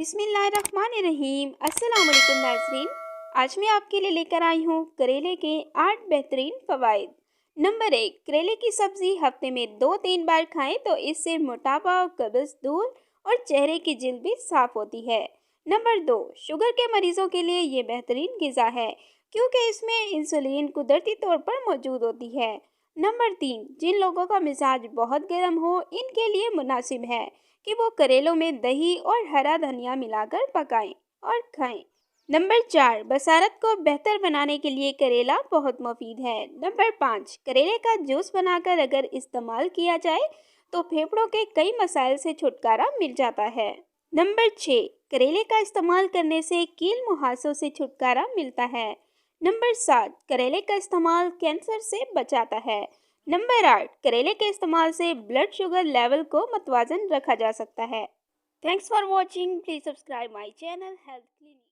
बिस्मिल्लाहिर्रहमानिर्रहीम। अस्सलाम वालेकुम नाज़रीन। आज मैं आपके लिए लेकर आई हूँ करेले के 8 बेहतरीन फ़वाइद। नंबर 1, करेले की सब्ज़ी हफ्ते में 2-3 बार खाएं तो इससे मोटापा, कब्ज़ दूर और चेहरे की जिल्द भी साफ़ होती है। नंबर 2, शुगर के मरीज़ों के लिए ये बेहतरीन ग़िज़ा है क्योंकि इसमें इंसुलिन कुदरती तौर पर मौजूद होती है। नंबर 3, जिन लोगों का मिजाज बहुत गर्म हो इनके लिए मुनासिब है कि वो करेलों में दही और हरा धनिया मिलाकर पकाएं और खाएं। नंबर 4, बसारत को बेहतर बनाने के लिए करेला बहुत मुफीद है। नंबर 5, करेले का जूस बनाकर अगर इस्तेमाल किया जाए तो फेफड़ों के कई मसाइल से छुटकारा मिल जाता है। नंबर 6, करेले का इस्तेमाल करने से कील मुहासों से छुटकारा मिलता है। नंबर 7, करेले का इस्तेमाल कैंसर से बचाता है। नंबर 8, करेले के इस्तेमाल से ब्लड शुगर लेवल को मतवाजन रखा जा सकता है। Thanks for watching. Please subscribe my channel health clinic.